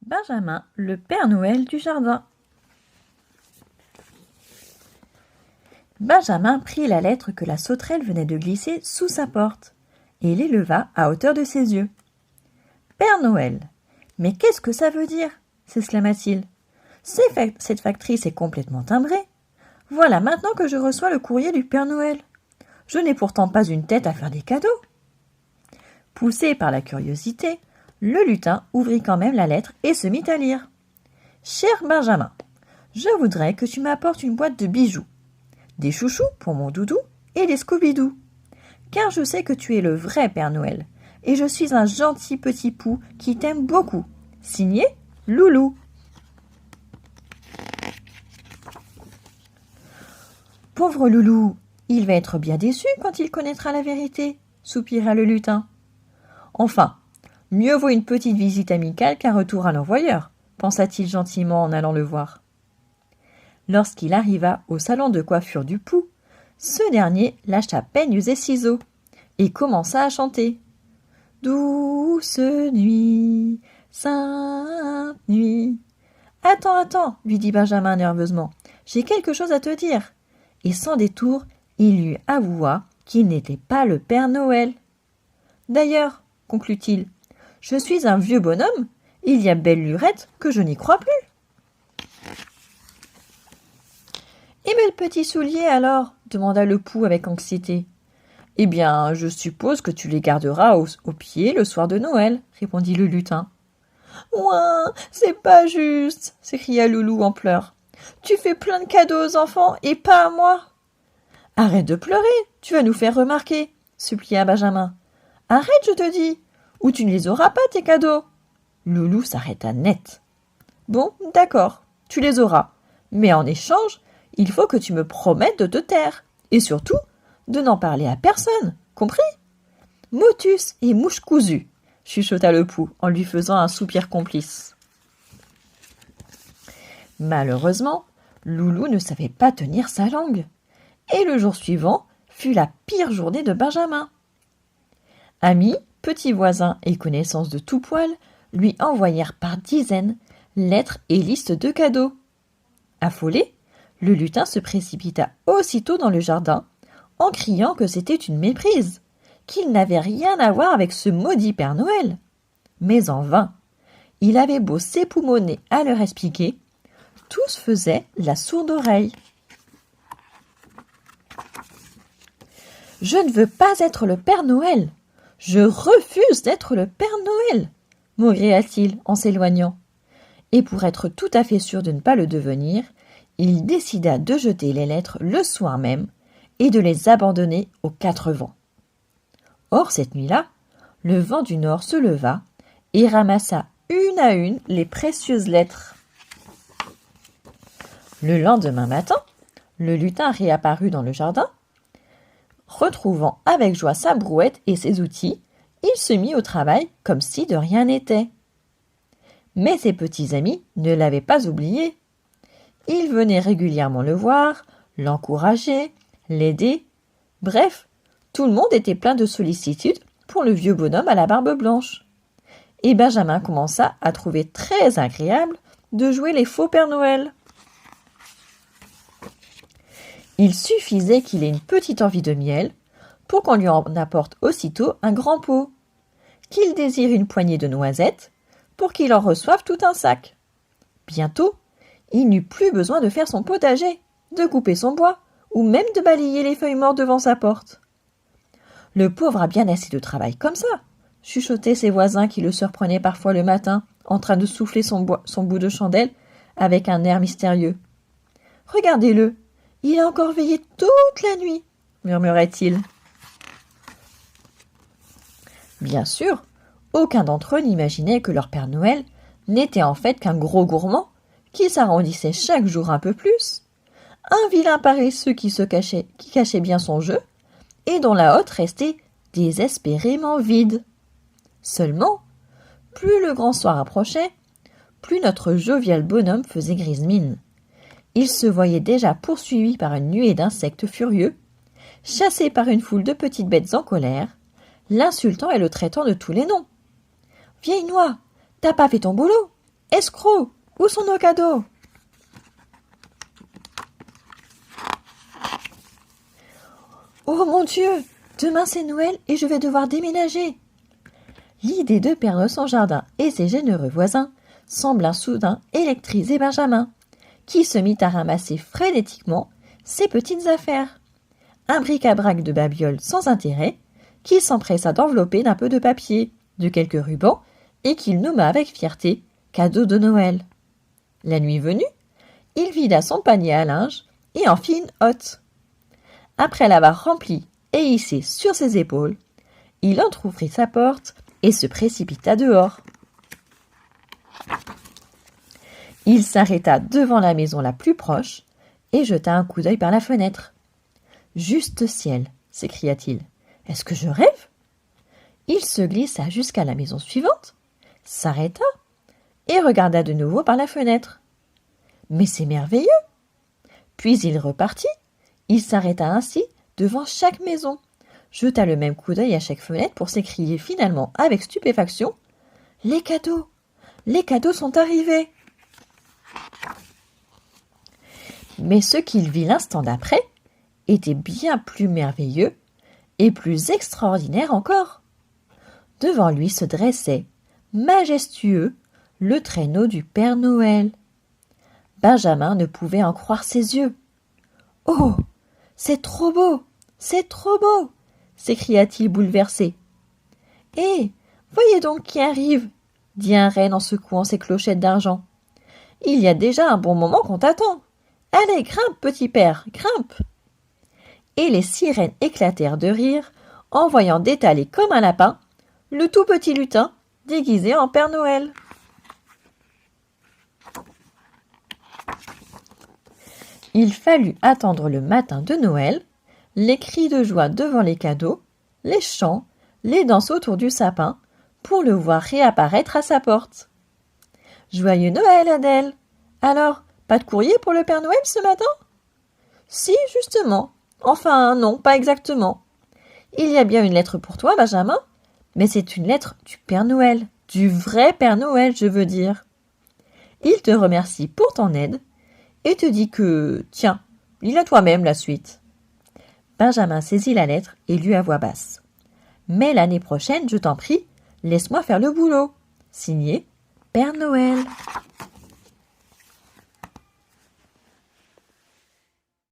Benjamin, le Père Noël du jardin. Benjamin prit la lettre que la sauterelle venait de glisser sous sa porte et l'éleva à hauteur de ses yeux. « Père Noël, mais qu'est-ce que ça veut dire ?» s'exclama-t-il. « Cette factrice est complètement timbrée. Voilà maintenant que je reçois le courrier du Père Noël. Je n'ai pourtant pas une tête à faire des cadeaux. » Poussé par la curiosité, le lutin ouvrit quand même la lettre et se mit à lire. « Cher Benjamin, je voudrais que tu m'apportes une boîte de bijoux, des chouchous pour mon doudou et des Scooby-Doo, car je sais que tu es le vrai Père Noël, et je suis un gentil petit pou qui t'aime beaucoup. Signé Loulou. » Pauvre Loulou, il va être bien déçu quand il connaîtra la vérité, soupira le lutin. Enfin, mieux vaut une petite visite amicale qu'un retour à l'envoyeur, pensa-t-il gentiment en allant le voir. Lorsqu'il arriva au salon de coiffure du pou, ce dernier lâcha peignes et ciseaux et commença à chanter. « Douce nuit, sainte nuit. »« Attends, lui dit Benjamin nerveusement, j'ai quelque chose à te dire. » Et sans détour, il lui avoua qu'il n'était pas le Père Noël. « D'ailleurs, conclut-il, je suis un vieux bonhomme, il y a belle lurette que je n'y crois plus. »« Et mes petits souliers alors ?» demanda le pou avec anxiété. « Eh bien, je suppose que tu les garderas au pied le soir de Noël, » répondit le lutin. « Ouin, c'est pas juste, » s'écria Loulou en pleurs. « Tu fais plein de cadeaux aux enfants et pas à moi. »« Arrête de pleurer, tu vas nous faire remarquer, » supplia Benjamin. « Arrête, je te dis, ou tu ne les auras pas, tes cadeaux. » Loulou s'arrêta net. « Bon, d'accord, tu les auras, mais en échange, il faut que tu me promettes de te taire, et surtout, de n'en parler à personne, compris ? Motus et mouche cousue, » chuchota le pou en lui faisant un soupir complice. Malheureusement, Loulou ne savait pas tenir sa langue, et le jour suivant fut la pire journée de Benjamin. Amis, petits voisins et connaissances de tout poil lui envoyèrent par dizaines lettres et listes de cadeaux. Affolé, le lutin se précipita aussitôt dans le jardin en criant que c'était une méprise, qu'il n'avait rien à voir avec ce maudit Père Noël. Mais en vain, il avait beau s'époumoner à leur expliquer, tous faisaient la sourde oreille. « Je ne veux pas être le Père Noël. Je refuse d'être le Père Noël, » maugréa-t-il en s'éloignant. Et pour être tout à fait sûr de ne pas le devenir, il décida de jeter les lettres le soir même et de les abandonner aux quatre vents. Or, cette nuit-là, le vent du nord se leva et ramassa une à une les précieuses lettres. Le lendemain matin, le lutin réapparut dans le jardin. Retrouvant avec joie sa brouette et ses outils, il se mit au travail comme si de rien n'était. Mais ses petits amis ne l'avaient pas oublié. Ils venaient régulièrement le voir, l'encourager, l'aider. Bref, tout le monde était plein de sollicitude pour le vieux bonhomme à la barbe blanche. Et Benjamin commença à trouver très agréable de jouer les faux Père Noël. Il suffisait qu'il ait une petite envie de miel pour qu'on lui en apporte aussitôt un grand pot, qu'il désire une poignée de noisettes pour qu'il en reçoive tout un sac. Bientôt, il n'eut plus besoin de faire son potager, de couper son bois ou même de balayer les feuilles mortes devant sa porte. Le pauvre a bien assez de travail comme ça, chuchotaient ses voisins qui le surprenaient parfois le matin en train de souffler son bout de chandelle avec un air mystérieux. « Regardez-le, il a encore veillé toute la nuit, » murmurait-il. Bien sûr, aucun d'entre eux n'imaginait que leur Père Noël n'était en fait qu'un gros gourmand qui s'arrondissait chaque jour un peu plus, un vilain paresseux qui cachait bien son jeu et dont la hotte restait désespérément vide. Seulement, plus le grand soir approchait, plus notre jovial bonhomme faisait grise mine. Il se voyait déjà poursuivi par une nuée d'insectes furieux, chassé par une foule de petites bêtes en colère, l'insultant et le traitant de tous les noms. « Vieille noix, t'as pas fait ton boulot ! Escroc, où sont nos cadeaux? Oh mon Dieu, demain c'est Noël et je vais devoir déménager. L'idée de perdre son jardin et ses généreux voisins sembla soudain électriser Benjamin, qui se mit à ramasser frénétiquement ses petites affaires. Un bric-à-brac de babioles sans intérêt, qu'il s'empressa d'envelopper d'un peu de papier, de quelques rubans, et qu'il nomma avec fierté cadeau de Noël. La nuit venue, il vida son panier à linge et en fit une hotte. Après l'avoir rempli et hissé sur ses épaules, il entr'ouvrit sa porte et se précipita dehors. Il s'arrêta devant la maison la plus proche et jeta un coup d'œil par la fenêtre. « Juste ciel !» s'écria-t-il. « Est-ce que je rêve ?» Il se glissa jusqu'à la maison suivante, s'arrêta et regarda de nouveau par la fenêtre. « Mais c'est merveilleux !» Puis il repartit. Il s'arrêta ainsi devant chaque maison, jeta le même coup d'œil à chaque fenêtre pour s'écrier finalement avec stupéfaction « Les cadeaux! Les cadeaux sont arrivés !» Mais ce qu'il vit l'instant d'après était bien plus merveilleux et plus extraordinaire encore. Devant lui se dressait, majestueux, le traîneau du Père Noël. Benjamin ne pouvait en croire ses yeux. « Oh, c'est trop beau, c'est trop beau !» s'écria-t-il bouleversé. « Eh, voyez donc qui arrive !» dit un renne en secouant ses clochettes d'argent. « Il y a déjà un bon moment qu'on t'attend. Allez, grimpe, petit père, grimpe !» Et les sirènes éclatèrent de rire en voyant détaler comme un lapin le tout petit lutin déguisé en Père Noël. Il fallut attendre le matin de Noël, les cris de joie devant les cadeaux, les chants, les danses autour du sapin, pour le voir réapparaître à sa porte. « Joyeux Noël, Adèle! Alors, pas de courrier pour le Père Noël ce matin ?»« Si, justement. Enfin, non, pas exactement. Il y a bien une lettre pour toi, Benjamin, mais c'est une lettre du Père Noël, du vrai Père Noël, je veux dire. Il te remercie pour ton aide et te dit que, tiens, lis-la toi-même la suite. » Benjamin saisit la lettre et lut à voix basse. « Mais l'année prochaine, je t'en prie, laisse-moi faire le boulot. Signé Père Noël. »